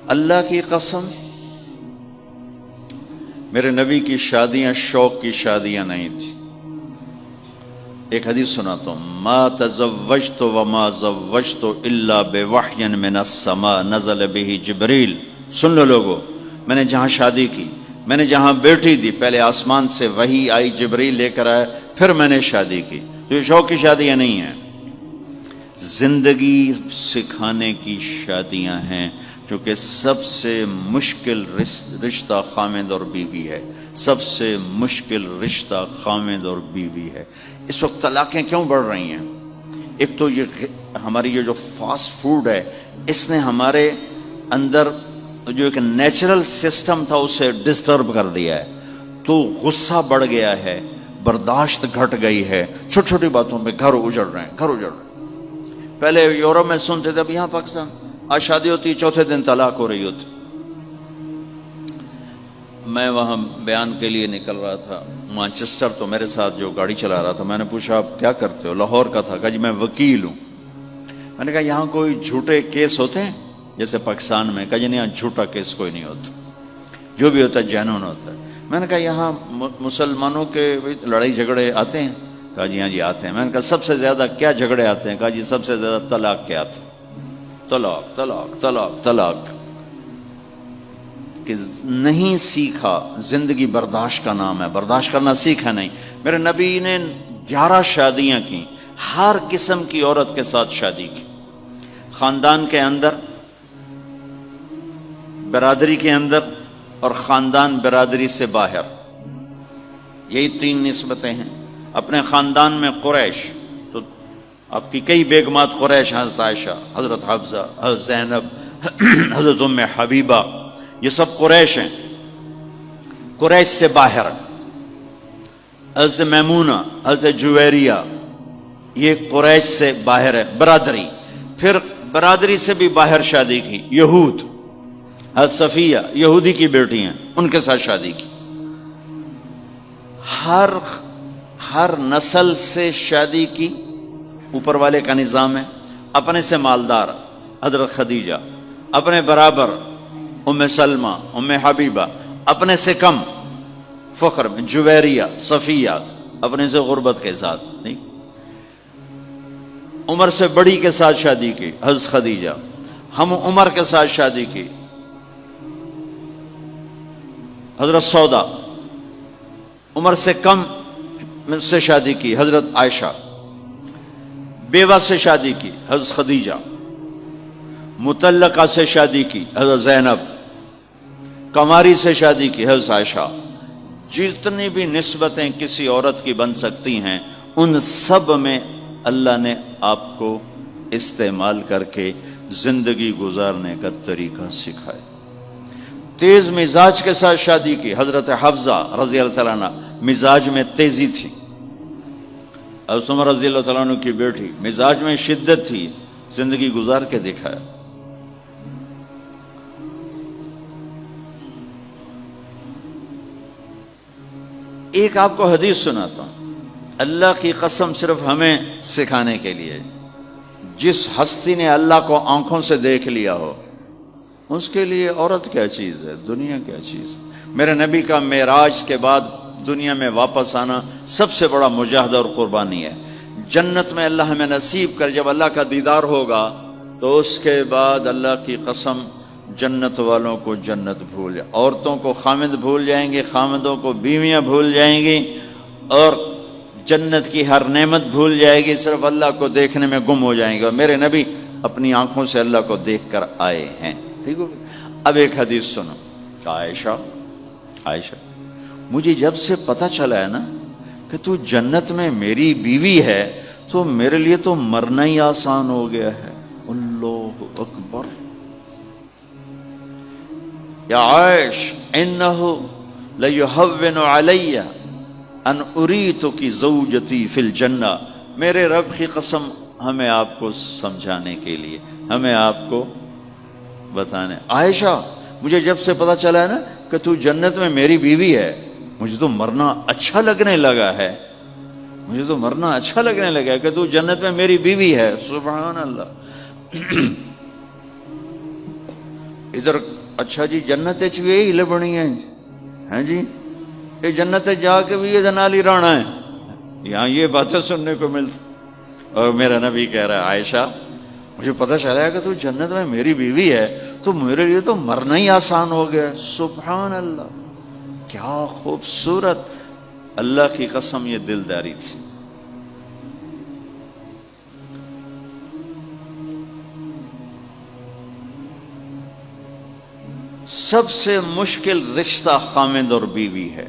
اللہ کی قسم میرے نبی کی شادیاں شوق کی شادیاں نہیں تھی. ایک حدیث سناتا ہوں. ما تزوجت وما زوجت الا بوحی من السماء نزل به جبریل. سن لو لوگو، میں نے جہاں شادی کی، میں نے جہاں بیٹی دی، پہلے آسمان سے وحی آئی، جبریل لے کر آئے، پھر میں نے شادی کی. تو یہ شوق کی شادیاں نہیں ہیں، زندگی سکھانے کی شادیاں ہیں، چونکہ سب سے مشکل رشتہ خامد اور بیوی ہے. سب سے مشکل رشتہ خامد اور بیوی ہے. اس وقت طلاقیں کیوں بڑھ رہی ہیں؟ ایک تو یہ ہماری یہ جو فاسٹ فوڈ ہے، اس نے ہمارے اندر جو ایک نیچرل سسٹم تھا اسے ڈسٹرب کر دیا ہے. تو غصہ بڑھ گیا ہے، برداشت گھٹ گئی ہے، چھوٹی چھوٹی باتوں پہ گھر اجڑ رہے ہیں، گھر اجڑ رہے ہیں. پہلے یورپ میں سنتے تھے، اب یہاں پاکستان آج شادی ہوتی، چوتھے دن طلاق ہو رہی ہوتی. میں وہاں بیان کے لیے نکل رہا تھا مانچسٹر، تو میرے ساتھ جو گاڑی چلا رہا تھا، میں نے پوچھا آپ کیا کرتے ہو؟ لاہور کا تھا. کہا جی میں وکیل ہوں. میں نے کہا یہاں کوئی جھوٹے کیس ہوتے ہیں جیسے پاکستان میں؟ کہا جی نہیں، یہاں جھوٹا کیس کوئی نہیں ہوتا، جو بھی ہوتا ہے جینون ہوتا ہے. میں نے کہا یہاں مسلمانوں کے لڑائی جھگڑے آتے ہیں؟ کہا جی ہاں جی آتے ہیں. میں نے کہا سب سے زیادہ کیا جھگڑے آتے ہیں؟ کہا جی سب سے زیادہ طلاق کے آتے ہیں. طلاق طلاق طلاق طلاق. کہ نہیں سیکھا، زندگی برداشت کا نام ہے، برداشت کرنا سیکھا نہیں. میرے نبی نے 11 شادیاں کی، ہر قسم کی عورت کے ساتھ شادی کی. خاندان کے اندر، برادری کے اندر، اور خاندان برادری سے باہر. یہی 3 نسبتیں ہیں. اپنے خاندان میں قریش، تو آپ کی کئی بیگمات قریش، حضرت عائشہ، حضرت حفصہ، حضرت زینب، حضرت ام حبیبہ، یہ سب قریش ہیں. قریش سے باہر حضرت میمونہ، حضرت جویریہ، یہ قریش سے باہر ہے برادری. پھر برادری سے بھی باہر شادی کی یہود، حضرت صفیہ یہودی کی بیٹی ہیں، ان کے ساتھ شادی کی. ہر نسل سے شادی کی. اوپر والے کا نظام ہے. اپنے سے مالدار حضرت خدیجہ، اپنے برابر ام سلمہ، ام حبیبہ، اپنے سے کم فخر میں جویریہ، صفیہ، اپنے سے غربت کے ساتھ نہیں. عمر سے بڑی کے ساتھ شادی کی حضرت خدیجہ. ہم عمر کے ساتھ شادی کی حضرت سودا. عمر سے کم سے شادی کی حضرت عائشہ. بیوہ سے شادی کی حضرت خدیجہ. مطلقہ سے شادی کی حضرت زینب. کماری سے شادی کی حضرت عائشہ. جتنی بھی نسبتیں کسی عورت کی بن سکتی ہیں، ان سب میں اللہ نے آپ کو استعمال کر کے زندگی گزارنے کا طریقہ سکھایا. تیز مزاج کے ساتھ شادی کی حضرت حفصہ رضی اللہ تعالیٰ عنہ، مزاج میں تیزی تھی. حضرت عمر رضی اللہ تعالیٰ عنہ کی بیٹی، مزاج میں شدت تھی، زندگی گزار کے دکھایا. ایک آپ کو حدیث سناتا ہوں، اللہ کی قسم صرف ہمیں سکھانے کے لیے. جس ہستی نے اللہ کو آنکھوں سے دیکھ لیا ہو، اس کے لیے عورت کیا چیز ہے، دنیا کیا چیز ہے. میرے نبی کا معراج کے بعد دنیا میں واپس آنا سب سے بڑا مجاہدہ اور قربانی ہے. جنت میں اللہ ہمیں نصیب کر، جب اللہ کا دیدار ہوگا تو اس کے بعد اللہ کی قسم جنت والوں کو جنت بھول جائے، عورتوں کو خامد بھول جائیں گے، خامدوں کو بیویاں بھول جائیں گی، اور جنت کی ہر نعمت بھول جائے گی، صرف اللہ کو دیکھنے میں گم ہو جائیں گے. اور میرے نبی اپنی آنکھوں سے اللہ کو دیکھ کر آئے ہیں. ٹھیک ہو؟ اب ایک حدیث سنو. عائشہ مجھے جب سے پتہ چلا ہے نا کہ تو جنت میں میری بیوی ہے، تو میرے لیے تو مرنا ہی آسان ہو گیا ہے. اللہ اکبر. یا عائش انہ لیہون علی ان اریتک زوجتی فی الجنہ. میرے رب کی قسم، ہمیں آپ کو سمجھانے کے لیے، ہمیں آپ کو بتانے. عائشہ مجھے جب سے پتہ چلا ہے نا کہ تو جنت میں میری بیوی ہے، مجھے تو مرنا اچھا لگنے لگا ہے. مجھے تو مرنا اچھا لگنے لگا ہے کہ تو جنت میں میری بیوی ہے. سبحان اللہ. ادھر اچھا جی جنت بھی یہی لبنی ہیں جی، یہ جنت جا کے بھی یہ نال ہی رہنا ہے، یہاں یہ باتیں سننے کو ملتی. اور میرا نبی کہہ رہا ہے عائشہ مجھے پتہ چلا کہ تو جنت میں میری بیوی ہے تو میرے لیے تو مرنا ہی آسان ہو گیا. سبحان اللہ، کیا خوبصورت، اللہ کی قسم یہ دلداری تھی. سب سے مشکل رشتہ خامند اور بیوی ہے.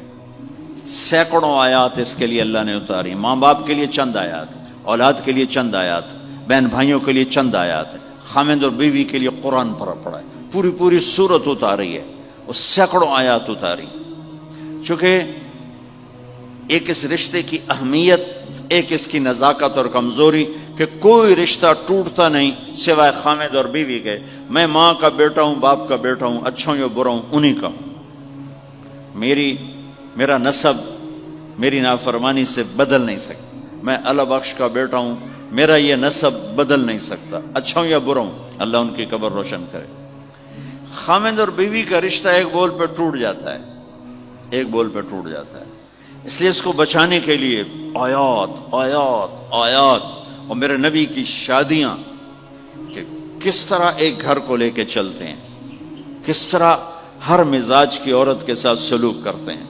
سینکڑوں آیات اس کے لیے اللہ نے اتاری. ماں باپ کے لیے چند آیات، اولاد کے لیے چند آیات، بہن بھائیوں کے لیے چند آیات، خامند اور بیوی کے لیے قرآن پڑھا ہے، پوری سورت اتاری ہے، وہ سینکڑوں آیات اتاری. چونکہ ایک اس رشتے کی اہمیت، ایک اس کی نزاکت اور کمزوری کہ کوئی رشتہ ٹوٹتا نہیں سوائے خامد اور بیوی کے. میں ماں کا بیٹا ہوں، باپ کا بیٹا ہوں، اچھا ہوں یا برا ہوں انہی کا ہوں. میرا نسب میری نافرمانی سے بدل نہیں سکتا. میں اللہ بخش کا بیٹا ہوں، میرا یہ نسب بدل نہیں سکتا، اچھا ہوں یا برا ہوں. اللہ ان کی قبر روشن کرے. خامد اور بیوی کا رشتہ ایک بول پہ ٹوٹ جاتا ہے، ایک بول پہ ٹوٹ جاتا ہے. اس لیے اس کو بچانے کے لیے آیات آیات آیات. اور میرے نبی کی شادیاں کہ کس طرح ایک گھر کو لے کے چلتے ہیں، کس طرح ہر مزاج کی عورت کے ساتھ سلوک کرتے ہیں.